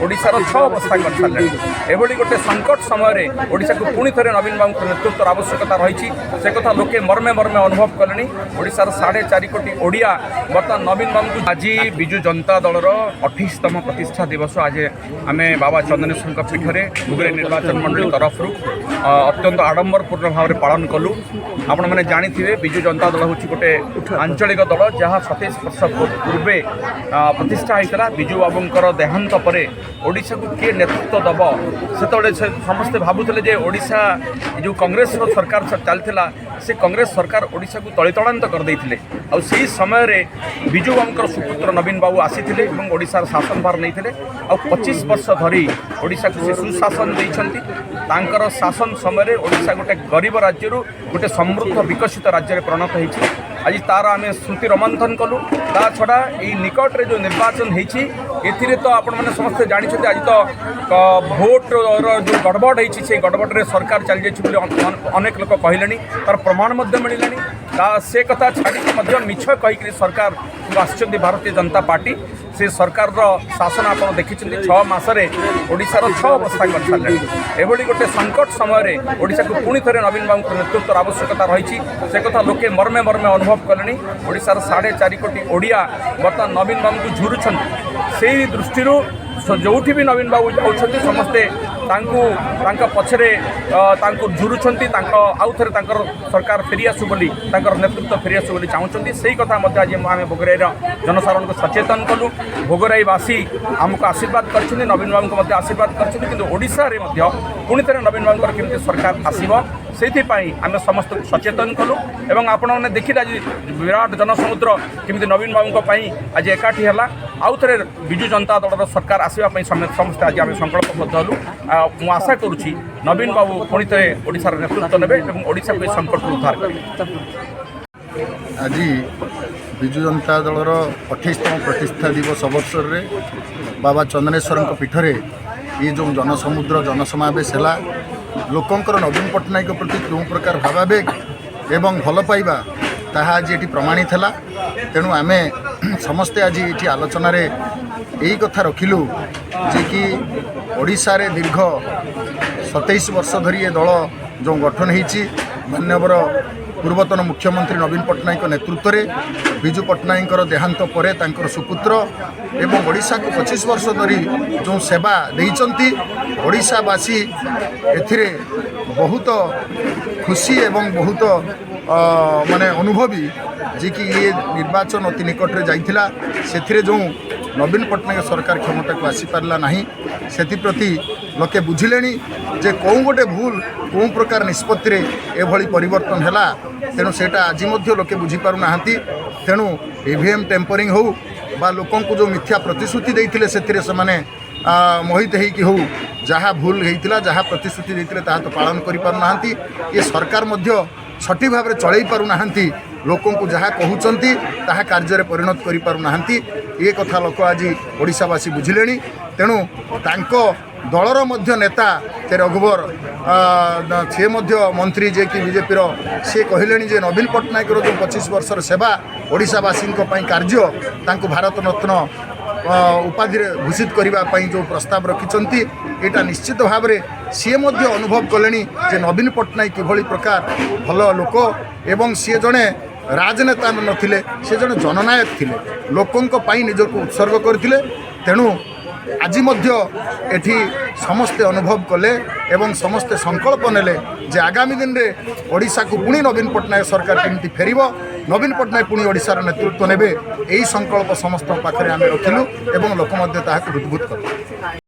ओडिशार 6 अवस्था कर सारे एभली गोटे संकट समय ओडिशा को पुणी थे नवीन बाबू नेतृत्व आवश्यकता रही से कथा लोके मर्मे मर्मे अनुभव कले ओडिशार 4.5 कोटी ओडिया बर्तमान नवीन बाबू आज विजु जनता दलर 28तम प्रतिष्ठा दिवस आज आम बाबा चंदनेश्वर पीठ में भुगुरे निर्वाचन मंडली तरफ अत्यंत आडंबरपूर्ण भाव में पालन कलु। आपण मैंने जानी विजु जनता दल हूँ गोटे आंचलिक दल जहाँ 27 वर्ष पूर्वे प्रतिष्ठा होता विजु बाबूर देहांत पर ओडिशा को किए नेतृत्व दब से समस्ते भावुले ओडिशा जो कांग्रेस सरकार चलता से कांग्रेस सरकार ओडिशा को तलितलांत करदे आई समय विजु बाबूर सुपुत्र नवीन बाबू आसी ओडिशार शासन भार नहीं 25 वर्ष धरी ओडिशा को से सुशासन देकर शासन समय ओडिशा गोटे गरीब राज्य गोटे समृद्ध विकसित राज्य में परिणत होती आज तार आम स्मृति रोमंथन कलु। ता छड़ा ये निकट में जो निर्वाचन होती तो आपण मैंने समस्ते जानते आज तो भोट जो गड़बड़ होती से गड़बड़ सरकार चली जाइए अनेक लोक कहले तार प्रमाण मिलला से कथा छाड़ी मिछ कहीकि सरकार आसुँच भारतीय जनता पार्टी से सरकार शासन आप देखी 6 मासरे ओडिशार 6 अवस्था कर सारे एभली गोटे संकट समय ओडिशा को पुणी थे नवीन बाबू नेतृत्व आवश्यकता रही से कथा लोके मर्मे मर्मे अनुभव कले ओडिशार 4.5 कोटी ओडिया बर्तमान नवीन बाबू को झुरुंट से दृष्टि जो भी नवीन बाबू जाऊँच समस्ते पछरे झुरुंट आउ थे सरकार फेरी आसू बोली नेतृत्व फेरी आसू बोली चाहूँगी से कथा आज आम भोगराई जनसाधारण को सचेतन कलु। भोगराईवासी आमको आशीर्वाद कर नवीन बाबू को आशीर्वाद करशा पुणी थे नवीन बाबूर केमती सरकार आसब से आम समस्त सचेतन कलु। एवं आपण मैंने देखिए आज विराट जनसमुद्र केमती नवीन बाबू आज एकाठी है आउ थे विजु जनता दल सरकार आसवाई समस्ते आज आम संकल्पबद्ध हलु। मु आशा करुँची नवीन बाबू पुणी थे ओडिशार नेतृत्व नेबे और ओडिशा को संकट उद्धार करेंगे। आज विजु जनता दलर 28तम प्रतिष्ठा दिवस अवसर में बाबा चंदनेश्वर पीठ में ये जो जनसमुद्र जनसमावेश है लोकंकर नवीन पट्टनायक प्रति क्यों प्रकार भावावेग एवं भल पाइबा ताहा आज ये प्रमाणित है। तेणु आम समस्ते आज ये आलोचन यही कथा रखिलु जे कि ओडिशा रे दीर्घ 27 वर्ष धरी ये दल जो गठन होती माननीय पूर्वतन मुख्यमंत्री नवीन पट्टनायक नेतृत्व में विजु पट्टनायक देहांत पर तांकर सुपुत्र एवं ओडिशा को 25 वर्ष धरी जो सेवा देइचंती ओडिशावासी एथिरे बहुत खुशी एवं बहुत माने अनुभवी जे कि ये निर्वाचन अति निकट में जाइथिला सेथिरे जो नवीन पट्टनायक सरकार क्षमता को आसी पारला नहीं सेप्रति लोके बुझिले जे कौ गोटे भूल कौ प्रकार निष्पत्ति एभली परिवर्तन है तेणु सेटा आज लोके बुझीपार ना। तेणु ईवीएम टेम्परिंग हो बा लोकों को जो मिथ्या प्रतिश्रुति देते से माने मोहित होइकि हो जहाँ भूल होता जहाँ प्रतिश्रुति देते तो पालन करें ये सरकार सठिक भाव में चलई पारना लोकों को जहाँ कहते ताहा कार्य परिणत करें ये कथा लोक आज ओडिशावासी बुझिले। तेणु तांको दलर मध्य नेता ते रघुवर सी मंत्री जे कि बीजेपी सी कहले जे नवीन पट्टनायक जो 25 वर्षर सेवा ओडिशावासी कार्य तांको भारत रत्न उपाधि घोषित करने जो प्रस्ताव रखिंट यहाँ निश्चित भाव में सी अनुभव कले नवीन पट्टनायक किभली प्रकार भल लोक एवं सी जड़े राजनेता नथिले से जड़े जननायक थिले लोकों निजक उत्सर्ग करथिले। तेणु आज एठी समस्ते अनुभव कले एवं समस्ते संकल्प नेले जे आगामी दिन में ओडिशा को पुणी नवीन पट्टनायक सरकार केमती फेरिबो नवीन पट्टनायक पुणी ओडिशार नेतृत्व नेबे यही संकल्प समस्त पाखरे आमे रखिलु एवं लोक मध्य ताहाकु हृदबोध कले।